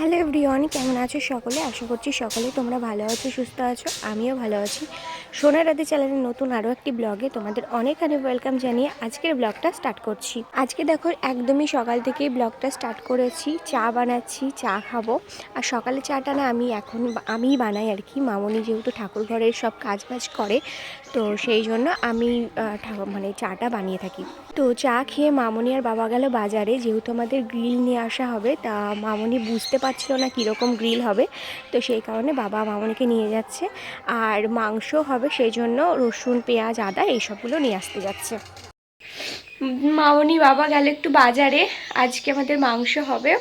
Hello everyone, কেমন আছো সকলে? আশা করছি সকলে তোমরা ভালো আছো, সুস্থ আছো। আমিও ভালো আছি। সোনার রাতে চ্যানেলের নতুন আরও একটি ব্লগে তোমাদের অনেক ওয়েলকাম জানিয়ে আজকের ব্লগটা স্টার্ট করছি। আজকে দেখো একদমই সকাল থেকেই ব্লগটা স্টার্ট করেছি। চা বানাচ্ছি, চা খাবো। আর সকালে চাটা না আমিই বানাই আর কি। মামনি যেহেতু ঠাকুর ঘরের সব কাজ বাজ করে, তো সেই জন্য আমি চাটা বানিয়ে থাকি। তো চা খেয়ে মামনি আর বাবা গেল বাজারে, যেহেতু আমাদের গ্রিল নিয়ে আসা হবে। তা মামনি বুঝতে পারছিল না কীরকম গ্রিল হবে, তো সেই কারণে বাবা মামনিকে নিয়ে যাচ্ছে। আর মাংস হবে, সেই জন্য রসুন, পেঁয়াজ, আদা এইসবগুলো নিয়ে আসতে যাচ্ছে। মামনি বাবা গেল একটু বাজারে। আজকে আমাদের মাংস হবে,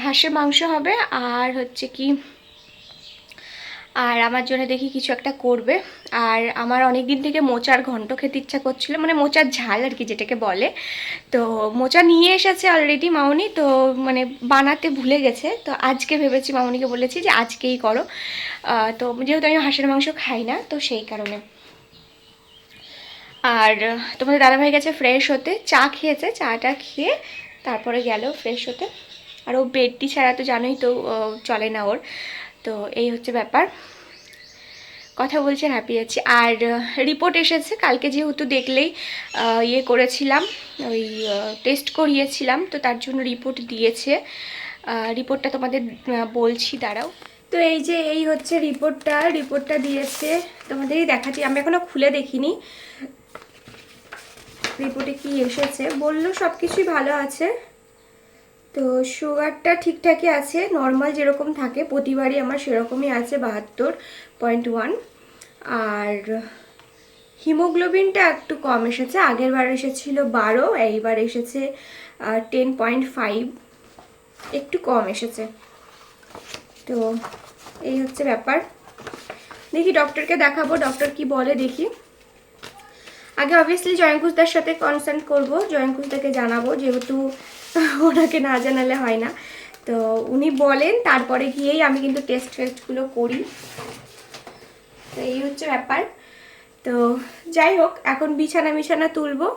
হাঁসের মাংস হবে। আর হচ্ছে কি, আর আমার জন্য দেখি কিছু একটা করবে। আর আমার অনেক দিন থেকে মোচার ঘন্ট খেতে ইচ্ছা করছিল, মানে মোচার ঝাল আর কি যেটাকে বলে। তো মোচা নিয়ে এসেছে অলরেডি মামনি, তো মানে বানাতে ভুলে গেছে। তো আজকে ভেবেছি, মামনিকে বলেছি যে আজকেই করো। তো যেহেতু আমি হাঁসের মাংস খাই না, তো সেই কারণে। আর তোমাদের দাদাভাই গেছে ফ্রেশ হতে, চা খেয়েছে, চাটা খেয়ে তারপরে গেল ফ্রেশ হতে। আর ও বেডটি ছাড়া তো জানোই তো চলে না ওর। তো এই হচ্ছে ব্যাপার, কথা বলছেন, হ্যাপি আছি। আর রিপোর্ট এসেছে কালকে, যেহেতু দেখলেই ইয়ে করেছিলাম, ওই টেস্ট করিয়েছিলাম, তো তার জন্য রিপোর্ট দিয়েছে। রিপোর্টটা তোমাদের বলছি, দাঁড়াও। তো এই যে এই হচ্ছে রিপোর্টটা দিয়েছে, তোমাদেরই দেখাচ্ছি। আমি এখনও খুলে দেখিনি রিপোর্টে কি এসেছে। বললো সব কিছুই ভালো আছে। তো সুগারটা ঠিকঠাকই আছে, নর্মাল যেরকম থাকে প্রতিবারই আমার সেরকমই আছে, 72.1। আর হিমোগ্লোবিনটা একটু কম এসেছে, আগের বার এসেছিল 12, এইবার এসেছে 10.5, একটু কম এসেছে। তো এই হচ্ছে ব্যাপার। দেখি ডক্টরকে দেখাবো, ডক্টর কি বলে দেখি। আগে অবভিয়াসলি জয়ঙ্কুশদার সাথে কনসাল্ট করব, জয়ঙ্কুশদাকে জানাবো, যেহেতু ওনাকে না জানালে হয় না। তো উনি বলেন, তারপরে গিয়েই আমি কিন্তু টেস্টগুলো করি। তো এই হচ্ছে ব্যাপার। তো যাই হোক, এখন বিছানা তুলবো।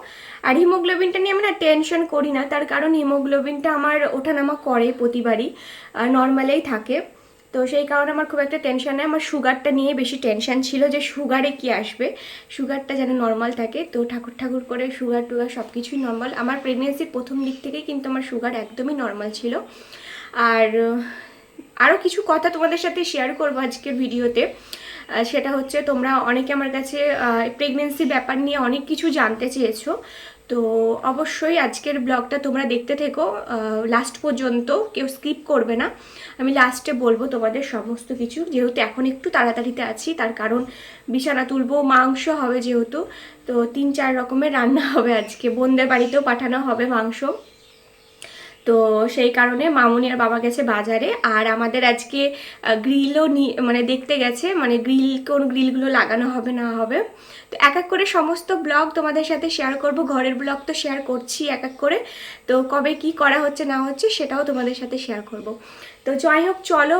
আর হিমোগ্লোবিনটা নিয়ে আমি না টেনশন করি না, তার কারণ হিমোগ্লোবিনটা আমার ওঠানামা করে প্রতিবারই, নর্মালেই থাকে। তো সেই কারণে আমার খুব একটা টেনশন নেই। আমার সুগারটা নিয়ে বেশি টেনশন ছিল, যে সুগারে কি আসবে, সুগারটা যেন নর্মাল থাকে। তো ঠাকুর করে সুগার টুগার সব কিছুই নর্মাল। আমার প্রেগনেন্সির প্রথম দিক থেকেই কিন্তু আমার সুগার একদমই নর্মাল ছিল। আর আরও কিছু কথা তোমাদের সাথে শেয়ার করবো আজকের ভিডিওতে। সেটা হচ্ছে, তোমরা অনেকে আমার কাছে প্রেগনেন্সি ব্যাপার নিয়ে অনেক কিছু জানতে চেয়েছো। তো অবশ্যই আজকের ব্লগটা তোমরা দেখতে থেকো লাস্ট পর্যন্ত, কেউ স্কিপ করবে না। আমি লাস্টে বলবো তোমাদের সমস্ত কিছু, যেহেতু এখন একটু তাড়াতাড়িতে আছি, তার কারণ বিছানা তুলবো, মাংস হবে যেহেতু। তো 3-4 রকমের রান্না হবে আজকে, বোনদের বাড়িতেও পাঠানো হবে মাংস। তো সেই কারণে মামনি আর বাবা গেছে বাজারে। আর আমাদের আজকে গ্রিলও মানে দেখতে গেছে, মানে কোন গ্রিলগুলো লাগানো হবে না হবে। তো এক এক করে সমস্ত ব্লগ তোমাদের সাথে শেয়ার করব, ঘরের ব্লগ তো শেয়ার করছি এক এক করে। তো কবে কি করা হচ্ছে না হচ্ছে সেটাও তোমাদের সাথে শেয়ার করব। তো যাই হোক, চলো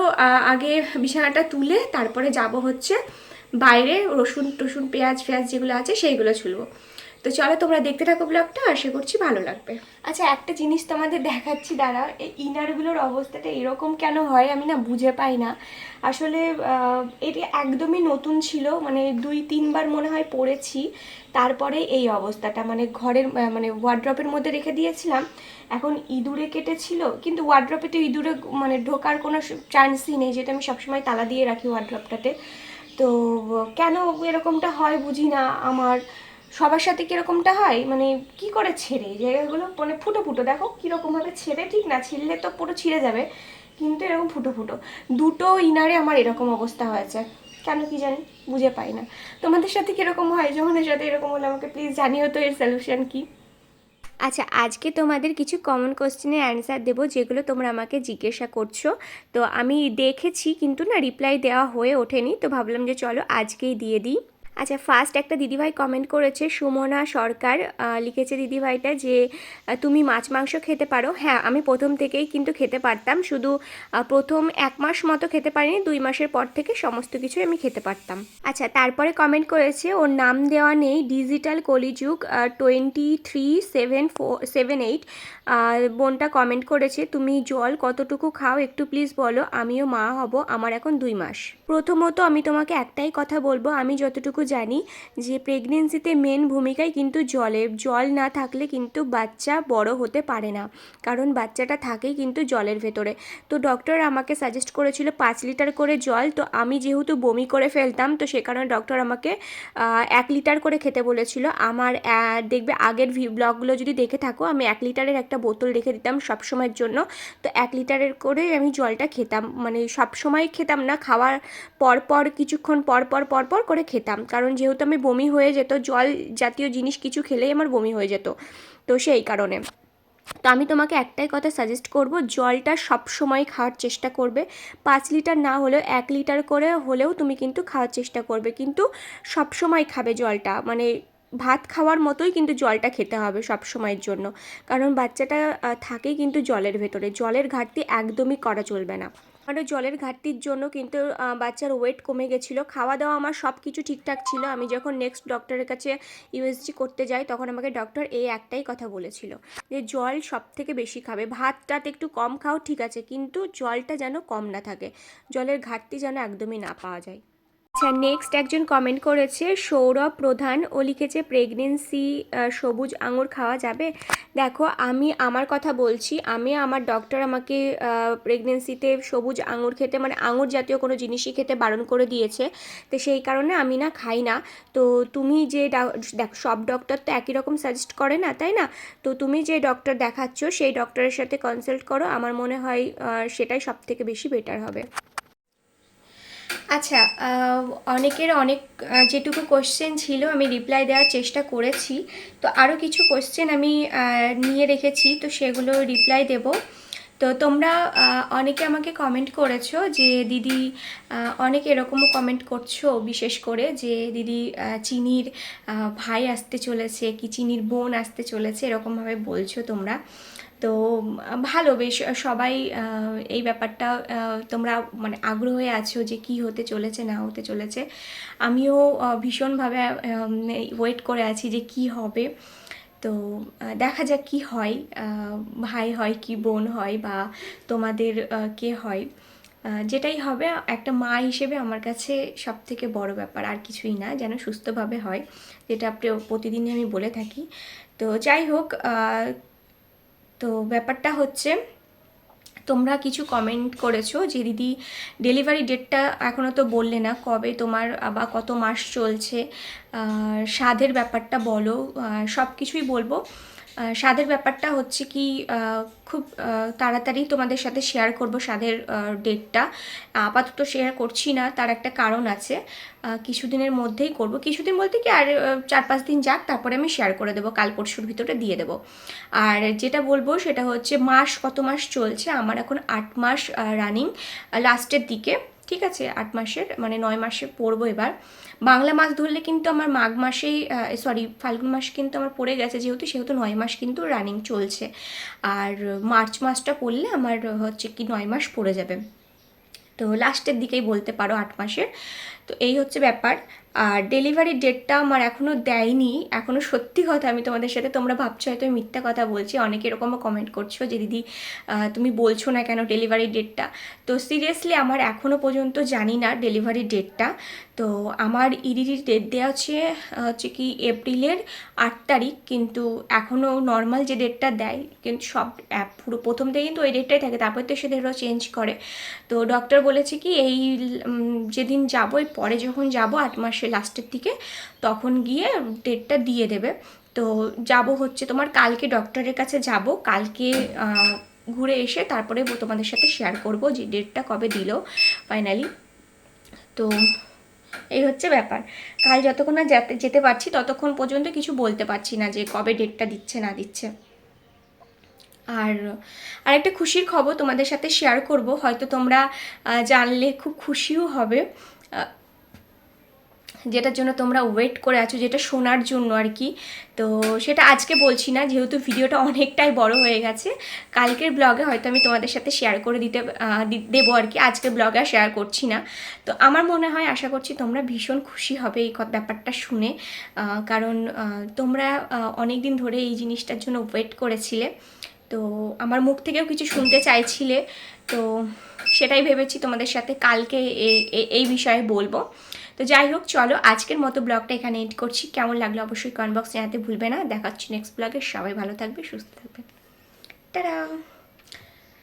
আগে বিছানাটা তুলে তারপরে যাব হচ্ছে বাইরে, রসুন টসুন পেঁয়াজ যেগুলো আছে সেইগুলো ছুলবো। তো চলো তোমরা দেখতে থাকো ব্লগটা, আশা করছি ভালো লাগবে। আচ্ছা, একটা জিনিস তোমাদের দেখাচ্ছি, দাঁড়াও। এই ইনারগুলোর অবস্থাটা এরকম কেন হয় আমি না বুঝে পাই না আসলে। এটা একদমই নতুন ছিল, মানে 2-3 বার মনে হয় পরেছি, তারপরে এই অবস্থাটা। মানে ঘরের মানে ওয়ার্ড্রপের মধ্যে রেখে দিয়েছিলাম, এখন ইঁদুরে কেটেছিল, কিন্তু ওয়ার্ড্রপে তো ইঁদুরে মানে ঢোকার কোনো চান্সই নেই, যেটা আমি সবসময় তালা দিয়ে রাখি ওয়ার্ড্রপটাতে। তো কেন এরকমটা হয় বুঝি না। আমার সবার সাথে কীরকমটা হয়, মানে কি করে ছেড়ে এই জায়গাগুলো, মানে ফুটো ফুটো দেখো কীরকমভাবে ছেড়ে, ঠিক না ছিঁড়লে তো পুরো ছিঁড়ে যাবে, কিন্তু এরকম ফুটো ফুটো দুটো ইনারে আমার এরকম অবস্থা হয়েছে, কেন কি জানি বুঝে পাই না। তোমাদের সাথে কীরকম হয়? যখনের সাথে এরকম হলে আমাকে প্লিজ জানিও তো এর সলিউশন কি। আচ্ছা, আজকে তোমাদের কিছু কমন কোশ্চেনের অ্যান্সার দেবো, যেগুলো তোমরা আমাকে জিজ্ঞাসা করছো। তো আমি দেখেছি কিন্তু না রিপ্লাই দেওয়া হয়ে ওঠেনি, তো ভাবলাম যে চলো আজকেই দিয়ে দিই। আচ্ছা, ফার্স্ট একটা দিদিভাই কমেন্ট করেছে, সুমনা সরকার, লিখেছে দিদিভাইটা যে তুমি মাছ মাংস খেতে পারো। হ্যাঁ, আমি প্রথম থেকেই কিন্তু খেতে পারতাম, শুধু প্রথম 1 মাস মতো খেতে পারিনি, 2 মাসের পর থেকে সমস্ত কিছুই আমি খেতে পারতাম। আচ্ছা, তারপরে কমেন্ট করেছে, ওর নাম দেওয়া নেই, ডিজিটাল কলিযুগ 237478, বোনটা কমেন্ট করেছে, তুমি জল কতটুকু খাও একটু প্লিজ বলো, আমিও মা হব, আমার এখন 2 মাস। প্রথমত আমি তোমাকে একটাই কথা বলবো, আমি যতটুকু জানি যে প্রেগনেন্সিতে মেন ভূমিকাই কিন্তু জলের। জল না থাকলে কিন্তু বাচ্চা বড় হতে পারে না, কারণ বাচ্চাটা থাকেই কিন্তু জলের ভেতরে। তো ডক্টর আমাকে সাজেস্ট করেছিল 5 লিটার করে জল, তো আমি যেহেতু বমি করে ফেলতাম, তো সে কারণে ডক্টর আমাকে 1 লিটার করে খেতে বলেছিল। আমার দেখবে আগের ব্লগগুলো যদি দেখে থাকো, আমি 1 লিটারের একটা বোতল রেখে দিতাম সবসময়ের জন্য। তো 1 লিটারের করে আমি জলটা খেতাম, মানে সবসময় খেতাম না, খাওয়ার পরপর কিছুক্ষণ পরপর করে খেতাম, কারণ যেহেতু আমি বমি হয়ে যেত, জল জাতীয় জিনিস কিছু খেলেই আমার বমি হয়ে যেত, তো সেই কারণে। তো আমি তোমাকে একটাই কথা সাজেস্ট করব, জলটা সব সময় খাওয়ার চেষ্টা করবে। 5 লিটার না হলেও 1 লিটার করে হলেও তুমি কিন্তু খাওয়ার চেষ্টা করবে, কিন্তু সব সময় খাবে জলটা, মানে ভাত খাওয়ার মতোই কিন্তু জলটা খেতে হবে সব সময়ের জন্য, কারণ বাচ্চাটা থাকেই কিন্তু জলের ভেতরে, জলের ঘাটতি একদমই করা চলবে না। আমারও জলের ঘাটতির জন্য কিন্তু বাচ্চার ওয়েট কমে গেছিলো, খাওয়া দাওয়া আমার সব কিছু ঠিকঠাক ছিল। আমি যখন নেক্সট ডক্টরের কাছে ইউএসজি করতে যাই, তখন আমাকে ডক্টর এই একটাই কথা বলেছিল যে জল সব থেকে বেশি খাবে, ভাতটাতে একটু কম খাও ঠিক আছে, কিন্তু জলটা যেন কম না থাকে, জলের ঘাটতি যেন একদমই না পাওয়া যায়। আচ্ছা, নেক্সট একজন কমেন্ট করেছে, সৌরভ প্রধান, ও লিখেছে প্রেগনেন্সি সবুজ আঙুর খাওয়া যাবে। দেখো, আমি আমার কথা বলছি, আমি আমার ডক্টর আমাকে প্রেগনেন্সিতে সবুজ আঙুর খেতে, মানে আঙুর জাতীয় কোনো জিনিসই খেতে বারণ করে দিয়েছে, তো সেই কারণে আমি না খাই না। তো তুমি যে দেখ, সব ডক্টর তো একই রকম সাজেস্ট করে না, তাই না? তো তুমি যে ডক্টর দেখাচ্ছ সেই ডক্টরের সাথে কনসাল্ট করো, আমার মনে হয় সেটাই সব থেকে বেশি বেটার হবে। আচ্ছা, অনেকের অনেক যেটুকু কোশ্চেন ছিল আমি রিপ্লাই দেওয়ার চেষ্টা করেছি, তো আরও কিছু কোশ্চেন আমি নিয়ে রেখেছি, তো সেগুলো রিপ্লাই দেব। তো তোমরা অনেকে আমাকে কমেন্ট করেছো যে দিদি, অনেকে এরকমও কমেন্ট করছো বিশেষ করে, যে দিদি চিনির ভাই আসতে চলেছে কি চিনির বোন আসতে চলেছে, এরকমভাবে বলছো তোমরা। তো ভালো, বেশ সবাই এই ব্যাপারটা তোমরা মানে আগ্রহে আছো যে কি হতে চলেছে না হতে চলেছে। আমিও ভীষণভাবে ওয়েট করে আছি যে কি হবে। তো দেখা যাক কি হয়, ভাই হয় কি বোন হয় বা তোমাদের কে হয়, যেটাই হবে একটা মা হিসেবে আমার কাছে সব থেকে বড় ব্যাপার আর কিছুই না, যেন সুস্থভাবে হয়, যেটা প্রতিদিনই আমি বলে থাকি। তো যাই হোক, তো ব্যাপারটা হচ্ছে, তোমরা কিছু কমেন্ট করেছো যে দিদি ডেলিভারি ডেটটা এখনও তো বললে না, কবে তোমার বা কত মাস চলছে, স্বাদের ব্যাপারটা বলো, সব কিছুই বলবো। স্বাদের ব্যাপারটা হচ্ছে কি, খুব তাড়াতাড়ি তোমাদের সাথে শেয়ার করব স্বাদের ডেটটা, আপাতত শেয়ার করছি না, তার একটা কারণ আছে, কিছুদিনের মধ্যেই করব, কিছুদিন বলতে কি আর 4-5 দিন যাক, তারপরে আমি শেয়ার করে দেবো, কাল পরশুর ভিতরে দিয়ে দেবো। আর যেটা বলবো সেটা হচ্ছে মাস, কত মাস চলছে, আমার এখন 8 মাস রানিং, লাস্টের দিকে, ঠিক আছে, 8 মাসের মানে 9 মাসে পড়বো এবার। বাংলা মাস ধরলে কিন্তু আমার মাঘ মাসেই, সরি ফাল্গুন মাস কিন্তু আমার পড়ে গেছে, সেহেতু 9 মাস কিন্তু রানিং চলছে, আর মার্চ মাসটা পড়লে আমার হচ্ছে কি 9 মাস পড়ে যাবে, তো লাস্টের দিকেই বলতে পারো 8 মাসের। তো এই হচ্ছে ব্যাপার। আর ডেলিভারি ডেটটা আমার এখনও দেয়নি, এখনও সত্যি কথা আমি তোমাদের সাথে, তোমরা ভাবছো হয়তো আমি মিথ্যা কথা বলছি, অনেকে এরকমও কমেন্ট করছো যে দিদি তুমি বলছো না কেন ডেলিভারি ডেটটা। তো সিরিয়াসলি আমার এখনও পর্যন্ত জানি না ডেলিভারি ডেটটা। তো আমার ইডিডি ডেট দেওয়া হচ্ছে কি এপ্রিলের 8 তারিখ, কিন্তু এখনও নর্মাল যে ডেটটা দেয়, কিন্তু সব পুরো প্রথম থেকে কিন্তু ওই ডেটটাই থাকে, তারপর তো সেদেরও চেঞ্জ করে। তো ডক্টর বলেছে কি এই যেদিন যাবো, পরে যখন যাব 8 মাসের লাস্টের দিকে, তখন গিয়ে ডেটটা দিয়ে দেবে। তো যাব হচ্ছে তোমার কালকে ডক্টরের কাছে যাব, কালকে ঘুরে এসে তারপরে তোমাদের সাথে শেয়ার করব যে ডেটটা কবে দিল ফাইনালি। তো এই হচ্ছে ব্যাপার, কাল যতক্ষণ না যেতে পারছি ততক্ষণ পর্যন্ত কিছু বলতে পারছি না যে কবে ডেটটা দিচ্ছে না দিচ্ছে। আর আরেকটা খুশির খবর তোমাদের সাথে শেয়ার করব, হয়তো তোমরা জানলে খুব খুশিও হবে। যেটার জন্য তোমরা ওয়েট করে আছো, যেটা শোনার জন্য আর কি। তো সেটা আজকে বলছি না, যেহেতু ভিডিওটা অনেকটাই বড় হয়ে গেছে। কালকের ব্লগে হয়তো আমি তোমাদের সাথে শেয়ার করে দেবো আর কি, আজকের ব্লগে আর শেয়ার করছি না। তো আমার মনে হয়, আশা করছি তোমরা ভীষণ খুশি হবে এই ব্যাপারটা শুনে, কারণ তোমরা অনেক দিন ধরে এই জিনিসটার জন্য ওয়েট করেছিলে। তো আমার মুখ থেকেও কিছু শুনতে চাইছিলে, তো সেটাই ভেবেছি তোমাদের সাথে কালকে এই বিষয়ে বলবো। তো যাই হোক, চলো আজকের মতো ব্লগটা এখানে এন্ড করছি। কেমন লাগলো অবশ্যই কমেন্ট বক্সে জানাতে ভুলবে না। দেখা হচ্ছে নেক্সট ব্লগে। সবাই ভালো থাকবে, সুস্থ থাকবে। টাটা।